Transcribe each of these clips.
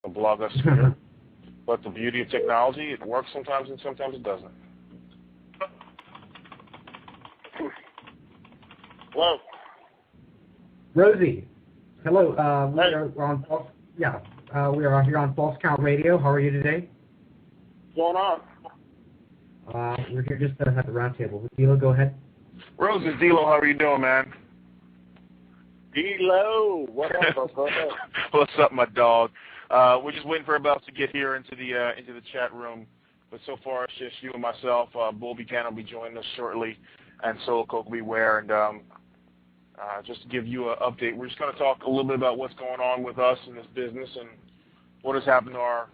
blog us here. But the beauty of technology, it works sometimes and sometimes it doesn't. Hello. Rosey. Hello. We're on False. Yeah. We are here on False Count Radio. How are you today? What's going on? We're here just to have the roundtable. Dilo, go ahead. Rosey, Dilo, how are you doing, man? Dilo, what up, brother? What's up, my dog? We're just waiting for everybody else to get here into the chat room. But so far, it's just you and myself. Bull Buchanan will be joining us shortly, and so will Koko Ware. And just to give you an update, we're just going to talk a little bit about what's going on with us in this business and what has happened to our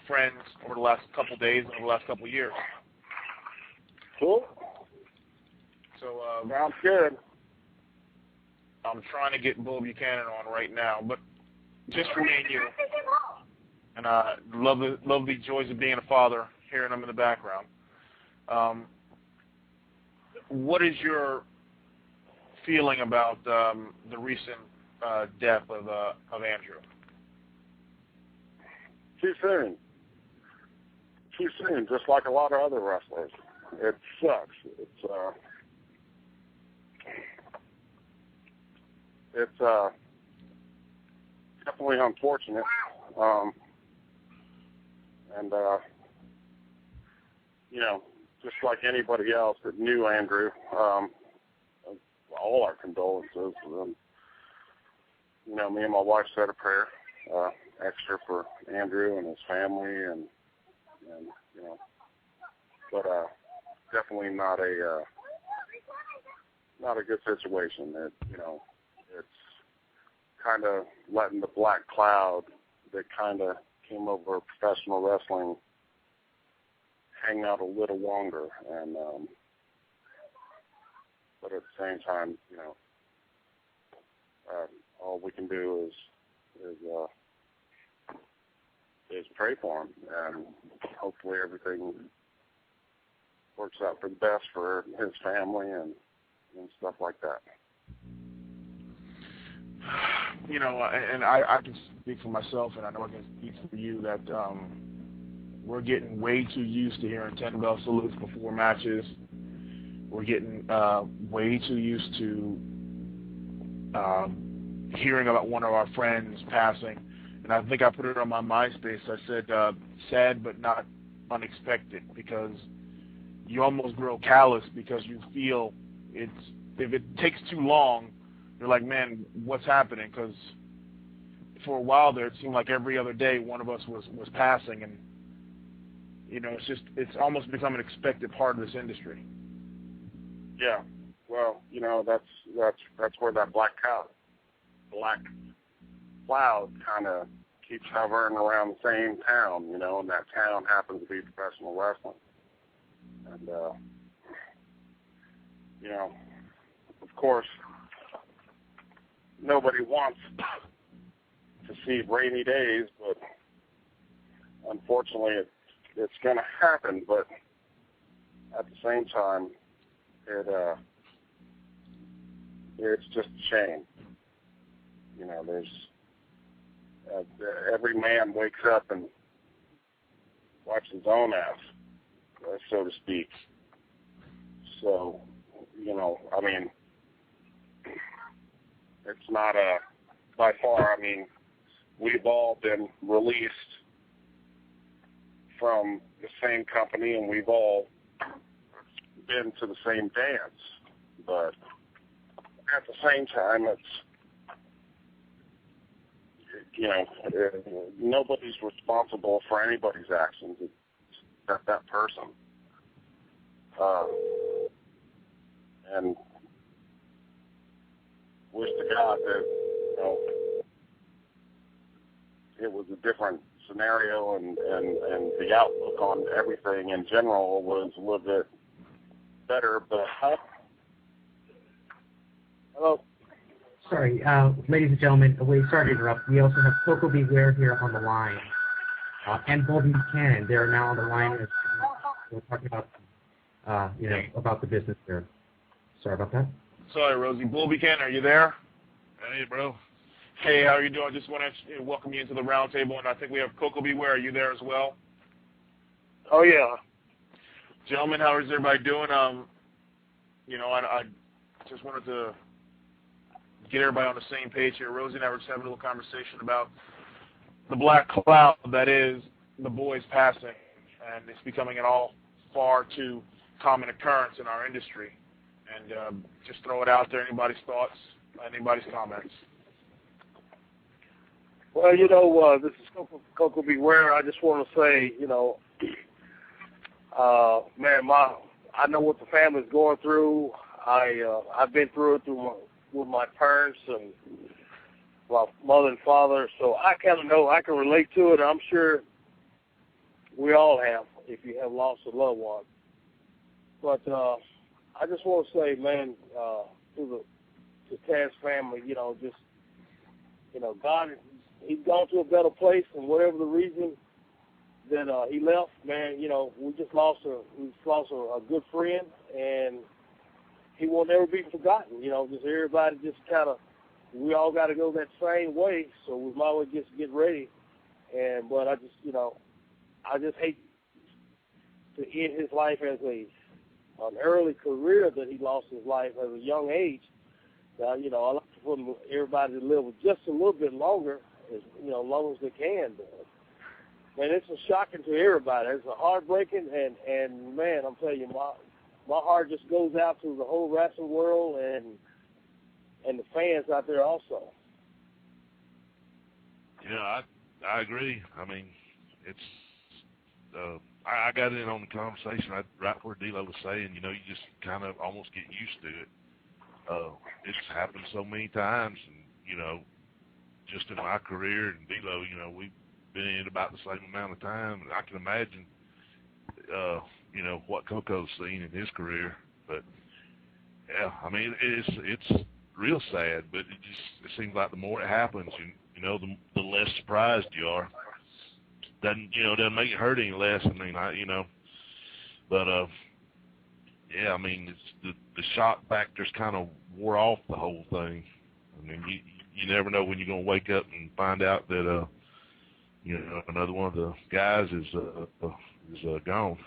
friends over the last couple of days and over the last couple of years. Cool. So sounds good. I'm trying to get Bull Buchanan on right now, but just for me and you. And love the joys of being a father, hearing them in the background. What is your feeling about the recent death of Andrew? Too soon. Too soon, just like a lot of other wrestlers. It sucks. It's definitely unfortunate. And just like anybody else that knew Andrew, all our condolences. Me and my wife said a prayer extra for Andrew and his family, and but definitely not a good situation. It's kind of letting the black cloud that kind of came over professional wrestling hang out a little longer, and but at the same time, all we can do is pray for him, and hopefully everything works out for the best for his family and stuff like that. And I can speak for myself, and I know I can speak for you, that we're getting way too used to hearing 10-bell salutes before matches. We're getting way too used to hearing about one of our friends passing. And I think I put it on my MySpace. I said, sad but not unexpected, because you almost grow callous because you feel if it takes too long, you're like, man, what's happening? Because for a while there, it seemed like every other day one of us was passing, and it's almost become an expected part of this industry. Yeah, well, that's where that black cloud kind of keeps hovering around the same town, and that town happens to be professional wrestling. And of course, nobody wants to see rainy days, but unfortunately it's going to happen. But at the same time, it's just a shame. There's every man wakes up and wipes his own ass, so to speak. So, it's not by far, we've all been released from the same company, and we've all been to the same dance. But at the same time, nobody's responsible for anybody's actions except that person. And wish to God that it was a different scenario, and the outlook on everything in general was a little bit better. But hello. Sorry, ladies and gentlemen, sorry to interrupt. We also have Koko Ware here on the line, and Bull Buchanan. They're now on the line. We're talking about, about the business there. Sorry about that. Sorry, Rosey. Bull Buchanan, are you there? Hey, bro. Hey, how are you doing? Just want to welcome you into the roundtable, and I think we have Koko Ware. Are you there as well? Oh, yeah. Gentlemen, how is everybody doing? I just wanted to get everybody on the same page here. Rosey and I were just having a little conversation about the black cloud that is the boys passing, and it's becoming an all far too common occurrence in our industry. And just throw it out there. Anybody's thoughts? Anybody's comments? Well, this is Koko Ware. I just want to say, man, I know what the family's going through. I've been through it with my parents and my mother and father, so I kind of know, I can relate to it. I'm sure we all have, if you have lost a loved one. But I just want to say, man, to Taz's family, God, he's gone to a better place, and whatever the reason that he left, man, we just lost a good friend, and he will never be forgotten. Just everybody just kind of, we all got to go that same way, so we might as well just get ready. But I just hate to end his life as an early career that he lost his life at a young age. I'd like for everybody to live just a little bit longer, as long as they can. Man, it's shocking to everybody. It's heartbreaking, and man, I'm telling you, my heart just goes out to the whole wrestling world and the fans out there also. Yeah, I agree. I mean, it's I got in on the conversation right where D'Lo was saying. You just kind of almost get used to it. It's happened so many times, and just in my career and D'Lo, we've been in about the same amount of time, and I can imagine, what Koko's seen in his career. But yeah, I mean, it's real sad, but it seems like the more it happens, the less surprised you are. Doesn't make it hurt any less. I mean, but yeah, I mean, it's the shock factor's kind of wore off the whole thing. I mean, you never know when you're going to wake up and find out that another one of the guys is gone.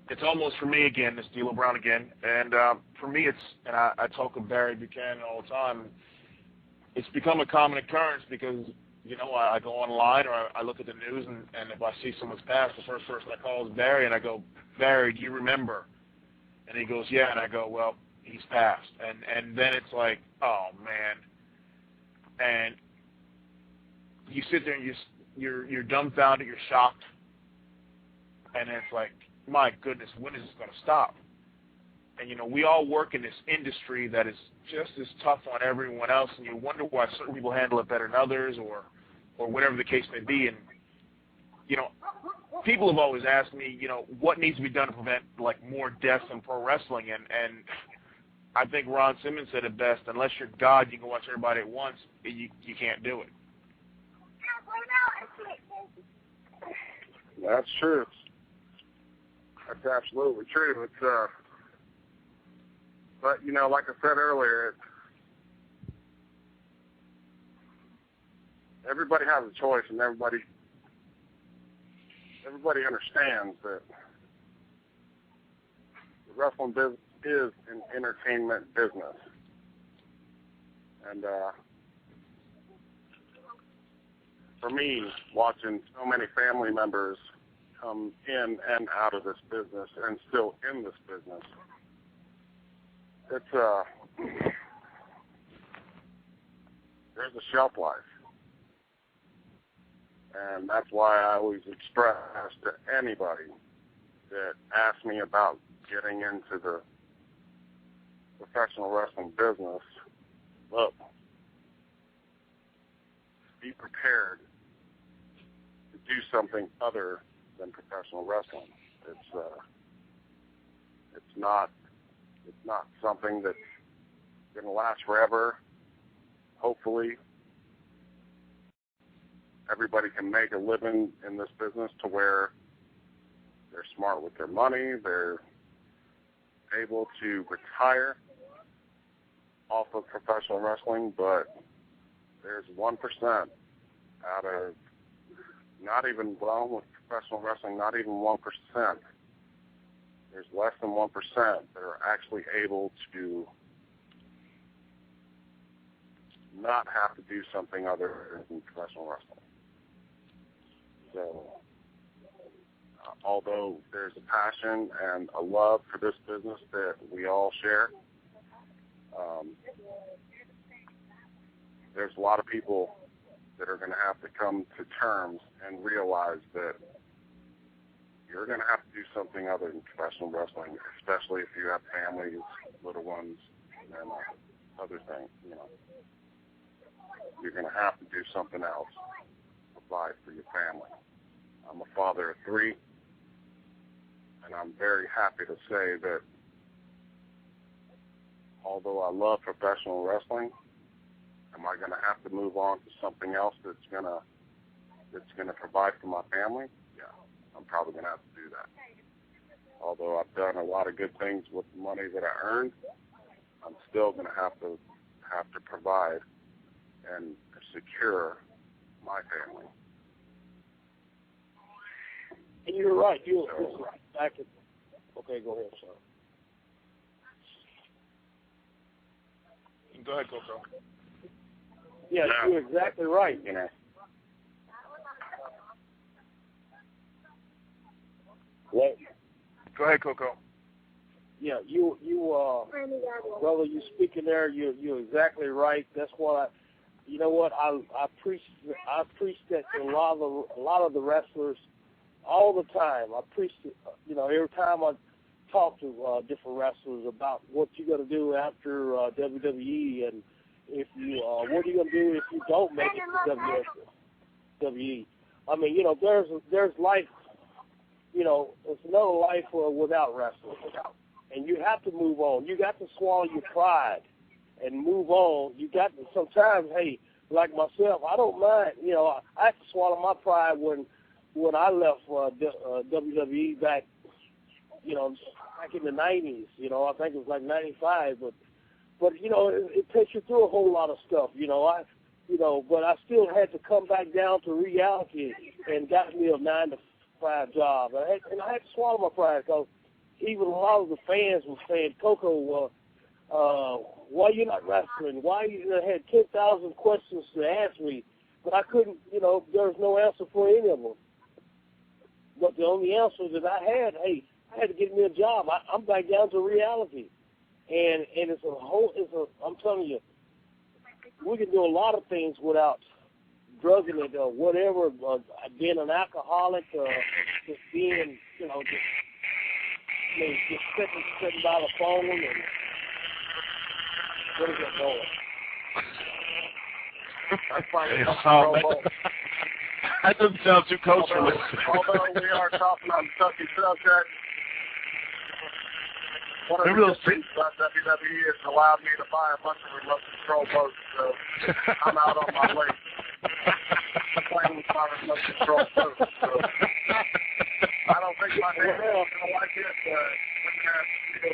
It's almost, for me again, it's D'Lo Brown again, and for me and I talk with Barry Buchanan all the time. It's become a common occurrence because I go online or I look at the news, and if I see someone's passed, the first person I call is Barry, and I go, Barry, do you remember? And he goes, yeah, and I go, well, he's passed, and then it's like, oh man, and you sit there and you're dumbfounded, you're shocked, and it's like, my goodness, when is this going to stop? And we all work in this industry that is just as tough on everyone else, and you wonder why certain people handle it better than others, or whatever the case may be. And people have always asked me, what needs to be done to prevent more deaths in pro wrestling, and I think Ron Simmons said it best: unless you're God, you can watch everybody at once. You can't do it. That's true. That's absolutely true. It's but like I said earlier, everybody has a choice, and everybody understands that the wrestling business is an entertainment business, and for me, watching so many family members come in and out of this business and still in this business, it's there's a shelf life, and that's why I always express to anybody that asks me about getting into the professional wrestling business, look, be prepared to do something other than professional wrestling. It's not something that's going to last forever. Hopefully, everybody can make a living in this business to where they're smart with their money, they're able to retire off of professional wrestling, but there's 1% out of not even, well, with professional wrestling, not even 1%. There's less than 1% that are actually able to not have to do something other than professional wrestling. So, although there's a passion and a love for this business that we all share, there's a lot of people that are going to have to come to terms and realize that you're going to have to do something other than professional wrestling, especially if you have families, little ones, and other things, you know. You're going to have to do something else to provide for your family. I'm a father of 3, and I'm very happy to say that although I love professional wrestling, am I going to have to move on to something else that's going to provide for my family? Yeah, I'm probably going to have to do that. Although I've done a lot of good things with the money that I earned, I'm still going to have to provide and secure my family. And you're right. You're right. Okay, go ahead, sir. Go ahead, Koko. Yeah, you're exactly right. You know. What? Go ahead, Koko. Yeah, you brother, you speaking there. You're exactly right. That's what you know what I preach that to a lot of the wrestlers all the time. I preach it, you know, every time I talk to different wrestlers about what you're going to do after WWE, and if you what are you going to do if you don't make it to WWE. I mean, you know, there's life. You know, it's another life without wrestling. And you have to move on. You got to swallow your pride and move on. You got to sometimes, hey, like myself, I don't mind. You know, I have to swallow my pride when I left WWE back, you know, back in the 90s. You know, I think it was like 95. But you know, it takes you through a whole lot of stuff. You know, but I still had to come back down to reality and got me a 9-to-5 job. And I had to swallow my pride because even a lot of the fans were saying, Koko, why you not wrestling? Why you had 10,000 questions to ask me, but I couldn't, you know, there was no answer for any of them. But the only answer that I had, hey, I had to get me a job. I'm back down to reality. And I'm telling you, we can do a lot of things without drugging it or whatever, being an alcoholic, just being, you know, just sitting by the phone and what is it going? I find it that doesn't sound too kosher. Although we are talking on touchy subject, one of the good things about WWE is allowed me to buy a bunch of remote control boats, so I'm out on my way. Playing with my remote control boats, so I don't think my name is going to like it, but we can have to.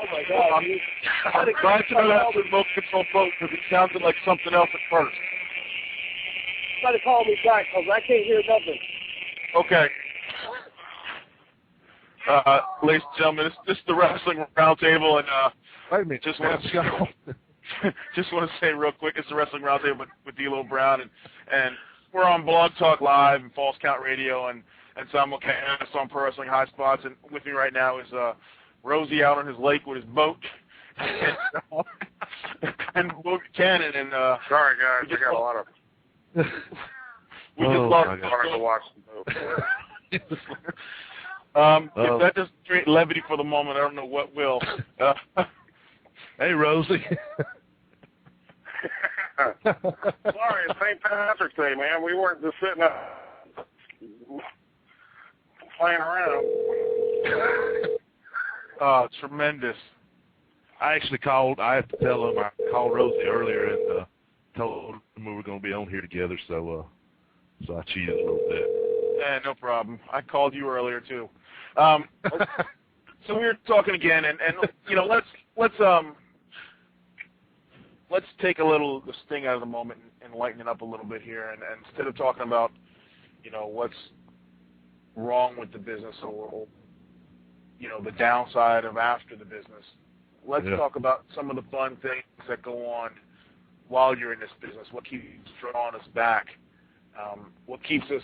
Oh my God! I'm glad to know that's a remote control boat because it sounded like something else at first. Try to call me back because I can't hear nothing. Okay. Ladies and gentlemen, this is the Wrestling Roundtable, and wait a minute, just want to say real quick, it's the Wrestling Roundtable with D'Lo Brown, and we're on Blog Talk Live and False Count Radio and simulcast on Pro Wrestling High Spots, and with me right now is Rosey out on his lake with his boat, and Buchanan, and sorry guys, I got a lot of we just lost to watch the boat. If that doesn't create levity for the moment, I don't know what will. Hey, Rosey. Sorry, it's St. Patrick's Day, man. We weren't just sitting up playing around. Oh, tremendous. I actually called. I have to tell him I called Rosey earlier and told him we were going to be on here together, so I cheated a little bit. Yeah, no problem. I called you earlier, too. So we were talking again, and you know, let's take a little the sting out of the moment and lighten it up a little bit here, and instead of talking about, you know, what's wrong with the business or you know, the downside of after the business, let's talk about some of the fun things that go on while you're in this business. What keeps drawing us back? What keeps us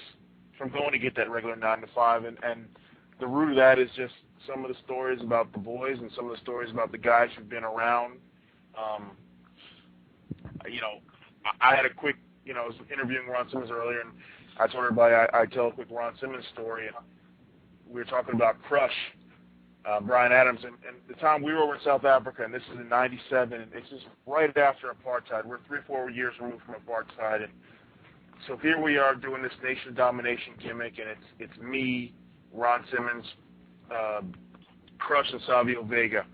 from going to get that regular 9 to 5? And the root of that is just some of the stories about the boys and some of the stories about the guys who've been around. You know, I had a quick, you know, I was interviewing Ron Simmons earlier, and I told everybody I tell a quick Ron Simmons story. And we were talking about Crush, Brian Adams, and the time we were over in South Africa, and this is in '97, and it's just right after apartheid. We're 3 or 4 years removed from apartheid, and so here we are doing this nation domination gimmick, and it's me, Ron Simmons, Crush, and Savio Vega.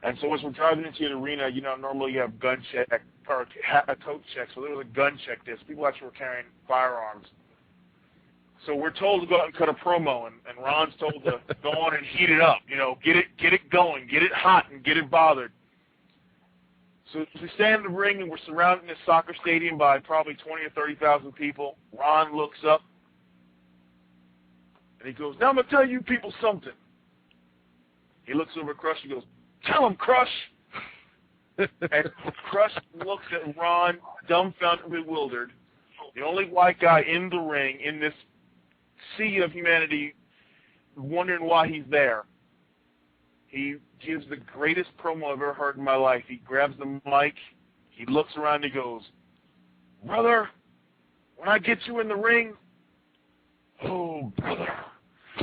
And so as we're driving into the arena, you know, normally you have gun check or a coat check, so there was a gun check this. People actually were carrying firearms. So we're told to go out and cut a promo, and Ron's told to go on and heat it up, you know, get it going, get it hot, and get it bothered. So we stand in the ring, and we're surrounding this soccer stadium by probably 20 or 30,000 people. Ron looks up, and he goes, "Now I'm going to tell you people something." He looks over at Crush, and goes, "Tell him, Crush." And Crush looks at Ron, dumbfounded, bewildered. The only white guy in the ring, in this sea of humanity, wondering why he's there. He gives the greatest promo I've ever heard in my life. He grabs the mic, he looks around, and he goes, "Brother, when I get you in the ring, oh, brother."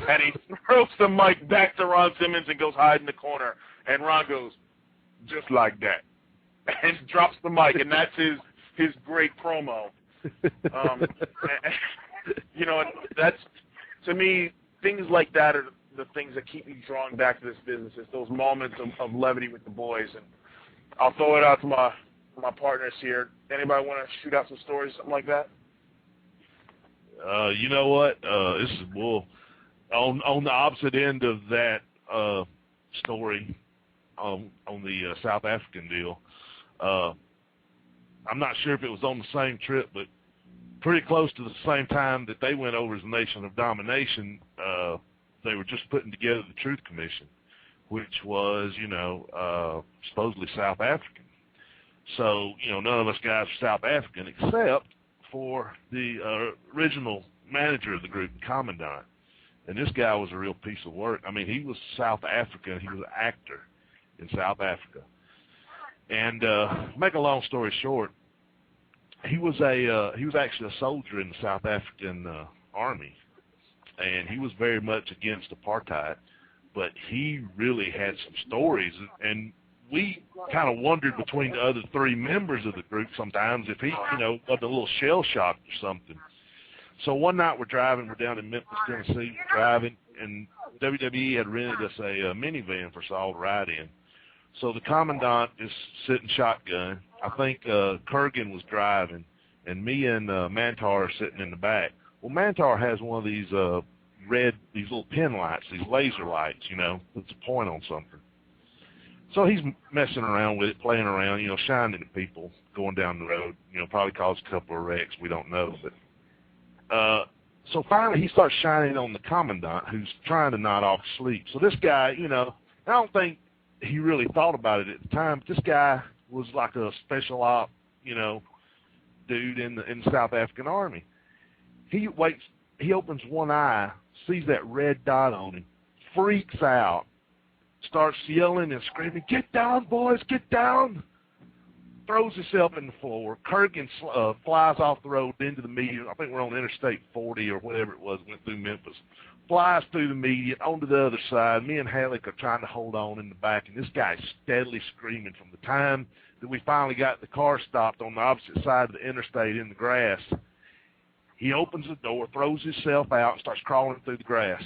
And he throws the mic back to Ron Simmons and goes hide in the corner. And Ron goes, "Just like that," and drops the mic, and that's his great promo. You know, that's, to me, things like that are the things that keep me drawing back to this business. It's those moments of levity with the boys. And I'll throw it out to my partners here. Anybody want to shoot out some stories, something like that? You know what? This is Bull. On the opposite end of that story, on the South African deal, I'm not sure if it was on the same trip, but pretty close to the same time that they went over as a nation of domination, they were just putting together the Truth Commission, which was, you know, supposedly South African. So, you know, none of us guys are South African except for the original manager of the group, Commandant. And this guy was a real piece of work. I mean, he was South African. He was an actor in South Africa. And make a long story short, he was actually a soldier in the South African army, and he was very much against apartheid. But he really had some stories, and we kind of wondered between the other 3 members of the group sometimes if he, you know, got a little shell shocked or something. So one night we're down in Memphis, Tennessee, we're driving, and WWE had rented us a minivan for us all to ride in. So the Commandant is sitting shotgun. I think Kurgan was driving, and me and Mantar are sitting in the back. Well, Mantar has one of these these little pin lights, these laser lights, you know, puts a point on something. So he's messing around with it, playing around, you know, shining at people going down the road. You know, probably caused a couple of wrecks, we don't know. But so finally he starts shining on the Commandant, who's trying to nod off sleep. So this guy, you know, I don't think he really thought about it at the time, but this guy was like a special op, you know, dude in the South African army. He opens one eye, sees that red dot on him, freaks out, starts yelling and screaming, "Get down, boys, get down!" Throws himself in the floor. Kurgan flies off the road into the median. I think we're on Interstate 40 or whatever it was, went through Memphis. Flies through the median onto the other side. Me and Halleck are trying to hold on in the back, and this guy's steadily screaming from the time that we finally got the car stopped on the opposite side of the interstate in the grass. He opens the door, throws himself out, and starts crawling through the grass.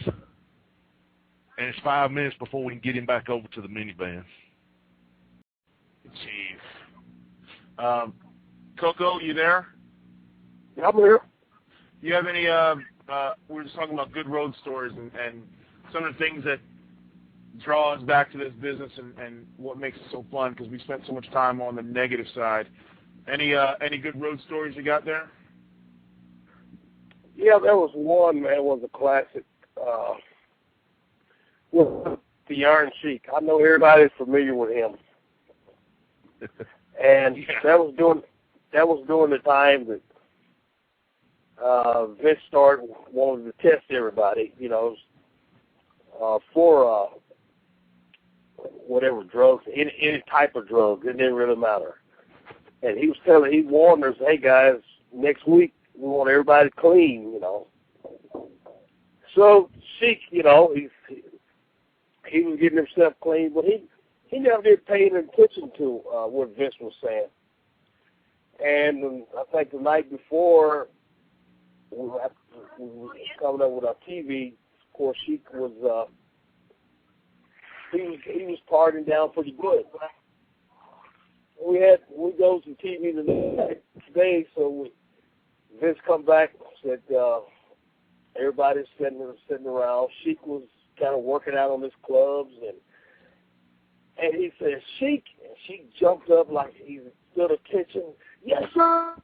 And it's 5 minutes before we can get him back over to the minivan. Jeez. Koko, you there? Yeah, I'm here. You have any, we were just talking about good road stories and some of the things that draw us back to this business and what makes it so fun, because we spent so much time on the negative side. Any good road stories you got there? Yeah, there was one, man. It was a classic. With the Iron Sheik. I know everybody's familiar with him. And that was during the time that Vince wanted to test everybody, for whatever drugs, any type of drug. It didn't really matter. And he warned us, hey guys, next week we want everybody clean, So Sheik, he was getting himself clean, but he never did pay any attention to what Vince was saying. And I think the night before, we were coming up with our TV. Of course, Sheik was he was partying down pretty good. We go to TV the next day, so Vince come back and said everybody's sitting around. Sheik was kind of working out on his clubs, and he said, Sheik, and Sheik jumped up like he stood attention. Yes, sir.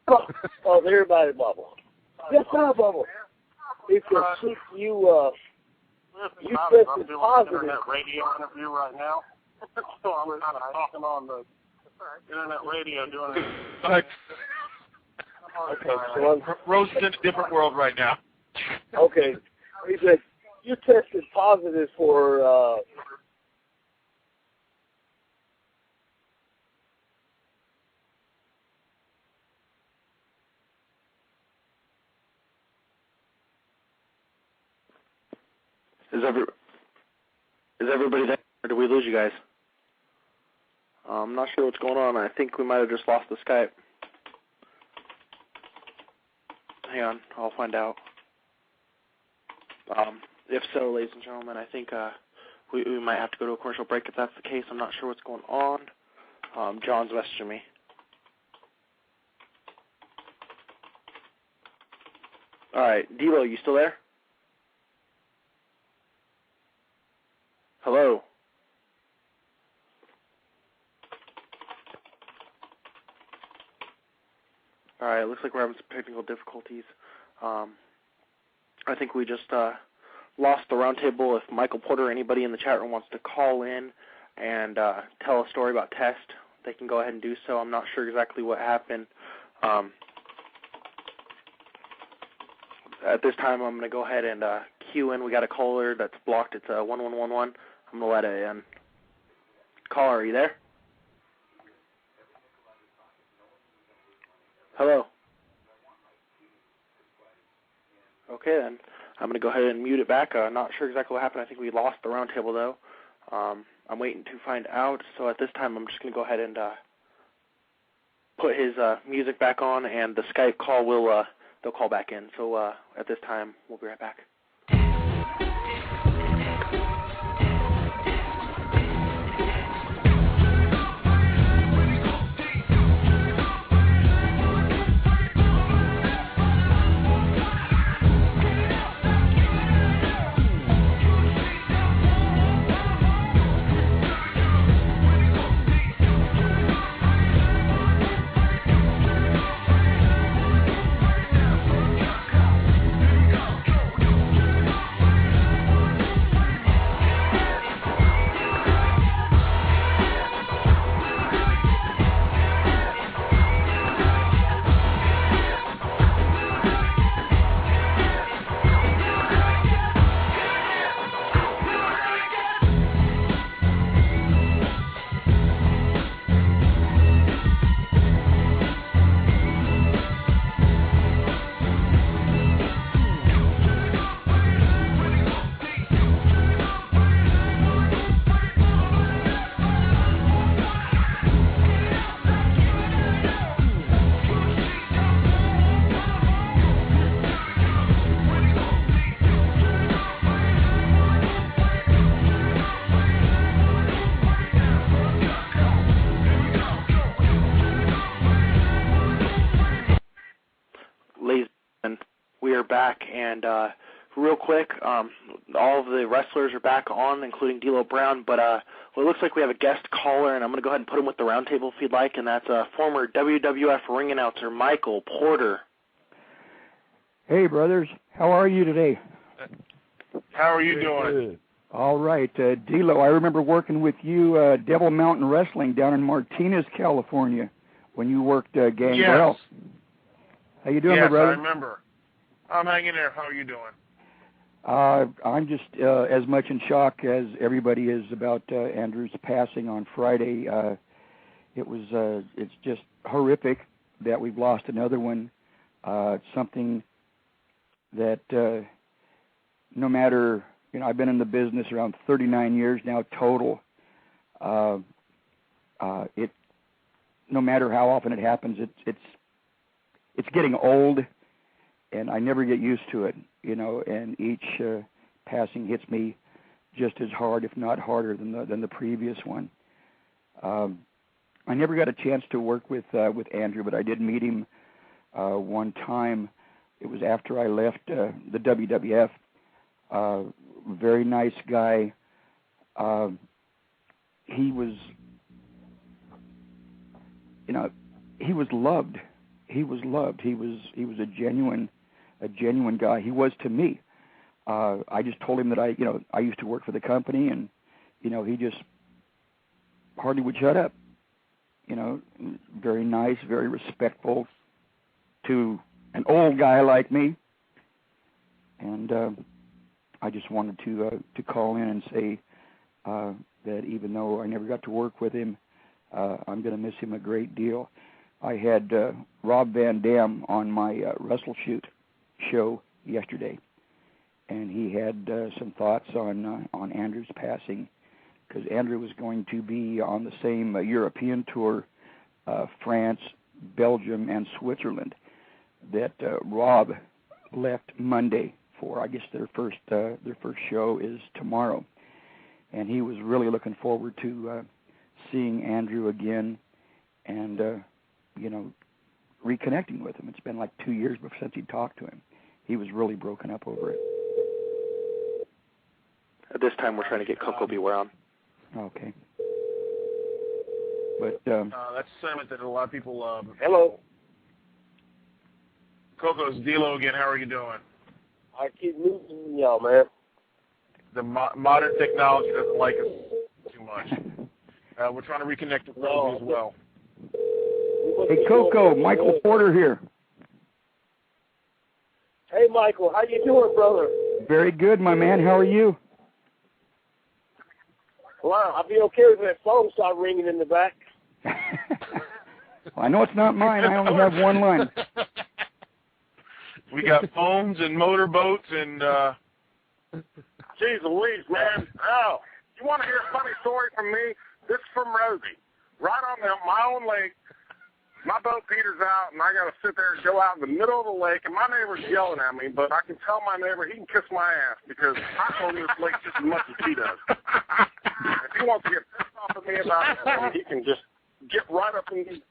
Oh, everybody bubble. Yes, sir, bubble. He said, Sheik, you tested positive. Internet radio interview right now. So I'm kind of talking on the internet radio doing it. Okay, so Rose is in a different world right now. Okay. He said, you tested positive for Is everybody there, or did we lose you guys? I'm not sure what's going on. I think we might have just lost the Skype. Hang on, I'll find out. If so, ladies and gentlemen, I think we might have to go to a commercial break if that's the case. I'm not sure what's going on. John's messaging me. All right, Devo, you still there? Hello? All right, looks like we're having some technical difficulties. I think we just lost the roundtable. If Michael Porter or anybody in the chat room wants to call in and tell a story about test, they can go ahead and do so. I'm not sure exactly what happened. At this time, I'm going to go ahead and queue in. We got a caller that's blocked. It's 1111. I'm going to let it in. Caller, are you there? Hello? Okay, then. I'm going to go ahead and mute it back. Not sure exactly what happened. I think we lost the roundtable, though. I'm waiting to find out. So at this time, I'm just going to go ahead and put his music back on, and the Skype call will they'll call back in. So at this time, we'll be right back. Back, and real quick, all of the wrestlers are back on, including D'Lo Brown, but well, it looks like we have a guest caller, and I'm going to go ahead and put him with the roundtable if you'd like, and that's former WWF ring announcer Michael Porter. Hey, brothers. How are you today? How are you doing? Good. All right. D'Lo, I remember working with you, Devil Mountain Wrestling, down in Martinez, California, when you worked Gangrel. Yes. How you doing, yes, my brother? I remember. I'm hanging there. How are you doing? I'm just as much in shock as everybody is about Andrew's passing on Friday. It's just horrific that we've lost another one. It's something that no matter, I've been in the business around 39 years now total. No matter how often it happens, it's getting old, and I never get used to it, and each passing hits me just as hard, if not harder, than the previous one. I never got a chance to work with Andrew, but I did meet him one time. It was after I left the WWF. Very nice guy. He was, he was loved. He was loved. He was a genuine guy. He was to me. I just told him that I used to work for the company, and he just hardly would shut up. Very nice, very respectful to an old guy like me. And I just wanted to call in and say that even though I never got to work with him, I'm going to miss him a great deal. I had Rob Van Dam on my Wrestle Shoot show yesterday, and he had some thoughts on Andrew's passing, because Andrew was going to be on the same European tour, France, Belgium, and Switzerland, that Rob left Monday for. I guess their first show is tomorrow, and he was really looking forward to seeing Andrew again, and reconnecting with him. It's been like 2 years since he talked to him. He was really broken up over it. At this time, we're trying to get Koko B. Ware on. Okay. But that's a sentiment that a lot of people love. Hello. Coco's D'Lo again. How are you doing? I keep losing y'all, man. The modern technology doesn't like us too much. We're trying to reconnect with Rosey as well. Hey, Koko, Michael Porter here. Hey, Michael, how you doing, brother? Very good, my man. How are you? Well, I'll be okay if that phone starts ringing in the back. Well, I know it's not mine. I only have one line. We got phones and motorboats and... Jeez Louise, man. Oh, you want to hear a funny story from me? This is from Rosey. Right on my own lake, my boat peters out, and I got to sit there and go out in the middle of the lake, and my neighbor's yelling at me, but I can tell my neighbor he can kiss my ass because I own this lake just as much as he does. If he wants to get pissed off at me about it, he can just get right up and...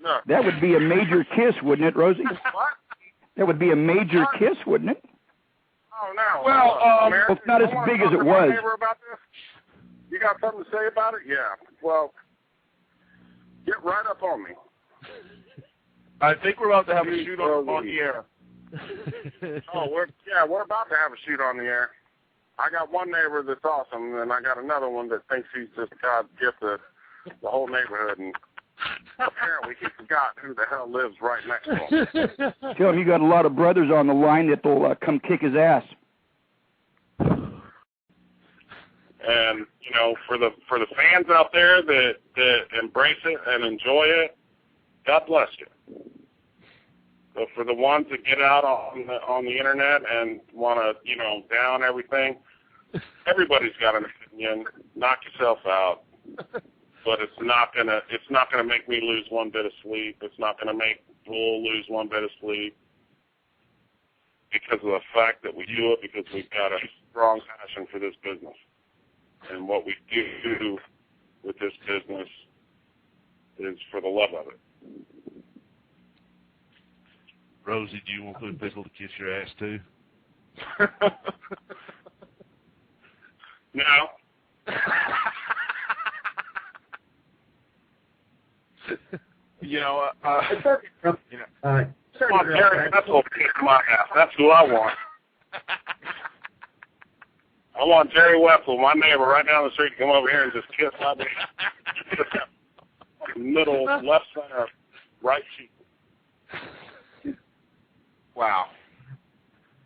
No. That would be a major kiss, wouldn't it, Rosey? What? That would be a major kiss, wouldn't it? Oh, no. Well, it's not as big as it was. Neighbor about this? You got something to say about it? Yeah. Well, get right up on me. I think we're about to have a shoot on the air. Oh, we're about to have a shoot on the air. I got one neighbor that's awesome, and I got another one that thinks he's just God's gift to the whole neighborhood, and apparently he forgot who the hell lives right next to him. Tell him you got a lot of brothers on the line that'll come kick his ass. And for the fans out there that embrace it and enjoy it, God bless you. But for the ones that get out on the internet and want to down everything, everybody's got an opinion. Knock yourself out. But it's not gonna make me lose one bit of sleep. It's not gonna make Bull lose one bit of sleep because of the fact that we do it because we've got a strong passion for this business. And what we do with this business is for the love of it. Rosey, do you want Blue Pickle to kiss your ass too? No. You know, I want Jerry Wessel to kiss my ass. That's who I want. I want Jerry Wessel, my neighbor right down the street, to come over here and just kiss my middle, left, center, right cheek. Wow.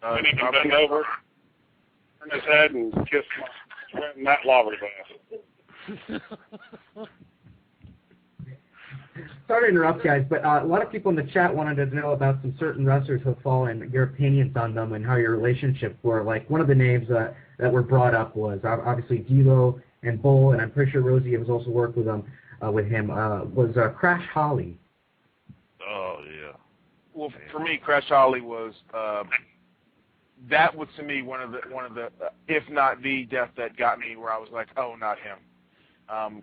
And he can bend over, turn his head, and kiss Matt Anoa'i's ass. Sorry to interrupt, guys, but a lot of people in the chat wanted to know about some certain wrestlers who have fallen, your opinions on them, and how your relationships were. Like, one of the names that were brought up was obviously D'Lo and Bull, and I'm pretty sure Rosey has also worked with him. Was Crash Holly. Oh yeah. Well, for me, Crash Holly was that was to me one of the if not the death that got me where I was like, oh, not him.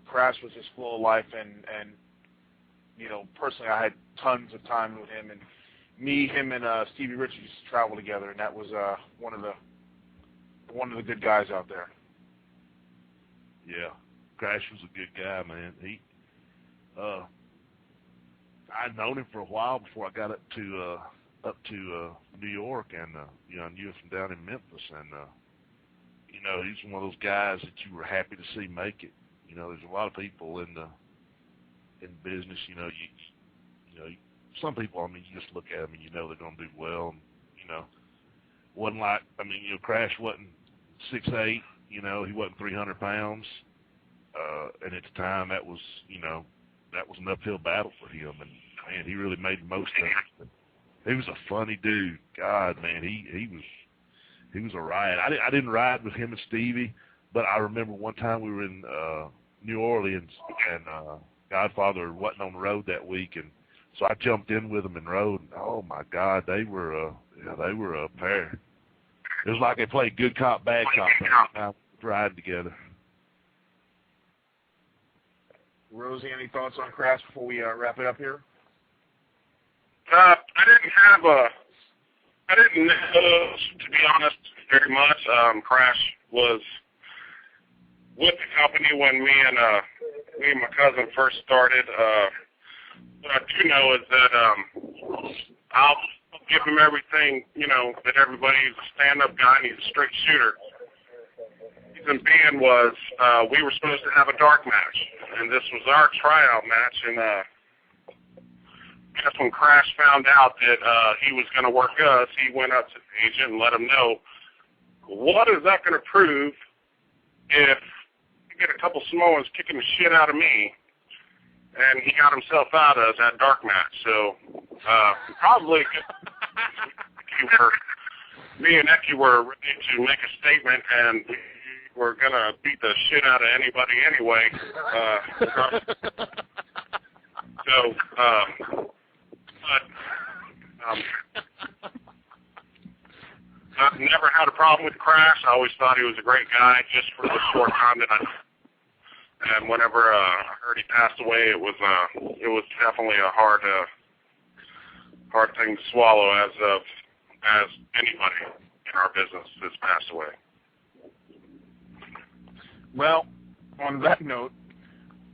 Crash was just full of life, and you know, personally, I had tons of time with him, and him and Stevie Richards used to travel together, and that was one of the good guys out there. Yeah, Crash was a good guy, man. I'd known him for a while before I got up to New York, and you know, I knew him from down in Memphis, and you know, he's one of those guys that you were happy to see make it. You know, there's a lot of people in business, you know, some people, I mean, you just look at them and you know they're going to do well. And, you know, wasn't like, I mean, you know, Crash wasn't 6'8", you know, he wasn't 300 pounds. And at the time, that was, you know, that was an uphill battle for him. And, man, he really made the most of it. He was a funny dude. God, man, he was a riot. I didn't ride with him and Stevie, but I remember one time we were in New Orleans, and Godfather wasn't on the road that week, and so I jumped in with them and rode. And, oh my God, they were a pair. It was like they played good cop, bad cop, riding together. Rosey, any thoughts on Crash before we wrap it up here? I didn't know, to be honest, very much. Crash was with the company when me and my cousin first started. What I do know is that I'll give him everything, you know, that everybody's a stand-up guy and he's a straight shooter. The reason being was we were supposed to have a dark match, and this was our tryout match, and that's when Crash found out that he was going to work us. He went up to the agent and let him know, what is that going to prove if you get a couple Samoans kicking the shit out of me? And he got himself out of that dark match. So probably me and Eki were ready to make a statement, and we were going to beat the shit out of anybody anyway. I've never had a problem with Crash. I always thought he was a great guy, just for the short time that and whenever I heard he passed away, it was definitely a hard thing to swallow as anybody in our business has passed away. Well, on that note,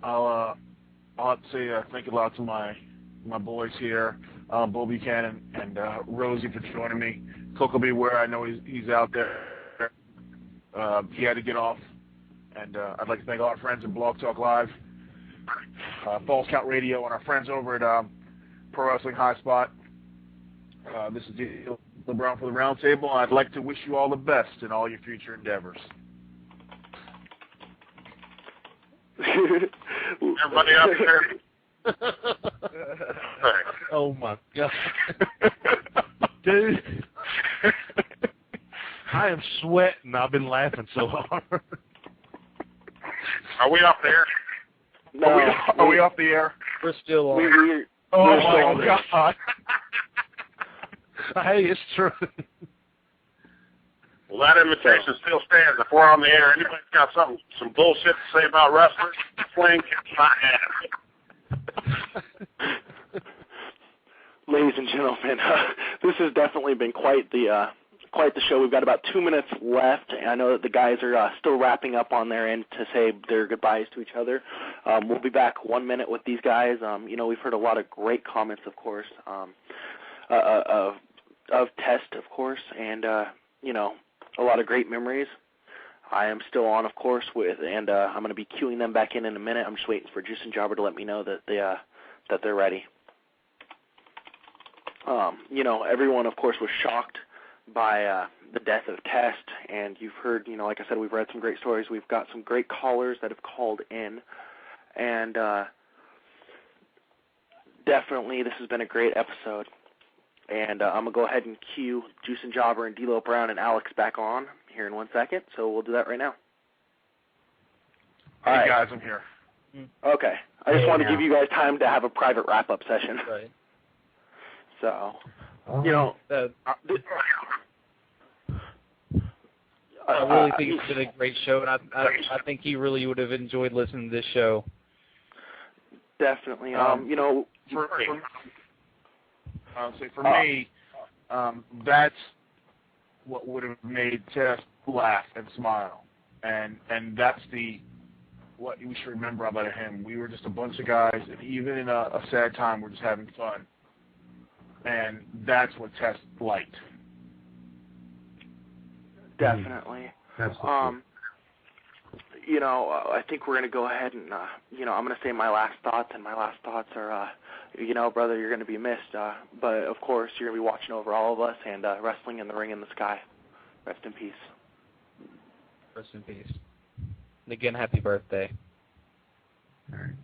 I'll have to say thank you a lot to my boys here, Bull Buchanan and Rosey, for joining me. Koko Ware, I know he's out there. He had to get off. And I'd like to thank all our friends at Blog Talk Live, Falls Count Radio, and our friends over at Pro Wrestling High Spot. This is LeBron for the Roundtable. I'd like to wish you all the best in all your future endeavors. Everybody out there? Oh, my God. Dude, I am sweating. I've been laughing so hard. Are we off the air? No. Are we off the air? We're still on. Oh, my God. Hey, it's true. Well, that invitation still stands. If we're on the air, anybody's got some bullshit to say about wrestlers, fling my ass. Ladies and gentlemen, this has definitely been quite the quite the show. We've got about 2 minutes left, and I know that the guys are still wrapping up on their end to say their goodbyes to each other. We'll be back 1 minute with these guys. We've heard a lot of great comments, of course, of Test, of course, and, a lot of great memories. I am still on, of course, and I'm going to be queuing them back in a minute. I'm just waiting for Juice and Jobber to let me know that they're ready. Everyone, of course, was shocked by the death of Test, and you've heard, like I said, we've read some great stories. We've got some great callers that have called in, and definitely this has been a great episode. And I'm going to go ahead and cue Juice and Jobber and D-Lo Brown and Alex back on here in 1 second, so we'll do that right now. All right, guys, I'm here. Okay. I just wanted to give you guys time to have a private wrap-up session. Right. So, I really think it's been a great show, and I think he really would have enjoyed listening to this show. Definitely. For me, that's what would have made Tess laugh and smile, and that's what we should remember about him. We were just a bunch of guys, and even in a sad time, we're just having fun, and that's what Tess liked. Definitely. Absolutely. I think we're going to go ahead and, I'm going to say my last thoughts, and my last thoughts are, brother, you're going to be missed, but of course you're going to be watching over all of us and wrestling in the ring in the sky. Rest in peace. Rest in peace. And again, happy birthday. All right.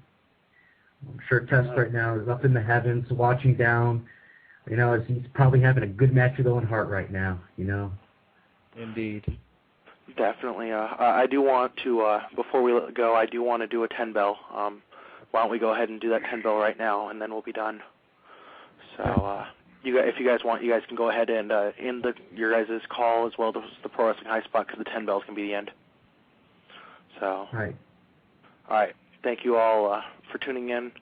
I'm sure Tess right now is up in the heavens watching down. As he's probably having a good match with Owen Hart right now, Indeed. Definitely. I do want to, before we go, I do want to do a 10 bell. Why don't we go ahead and do that 10 bell right now, and then we'll be done. So, if you guys want, you guys can go ahead and end your guys' call as well as the Pro Wrestling High Spot, because the 10 bells can be the end. So. Right. All right. Thank you all for tuning in.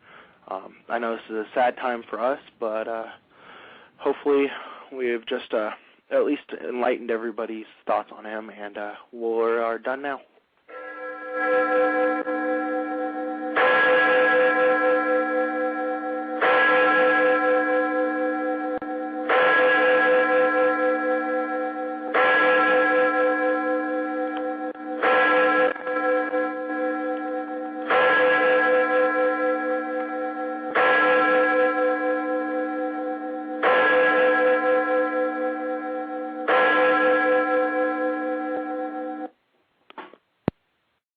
I know this is a sad time for us, but hopefully we have just at least enlightened everybody's thoughts on him, and we're done now.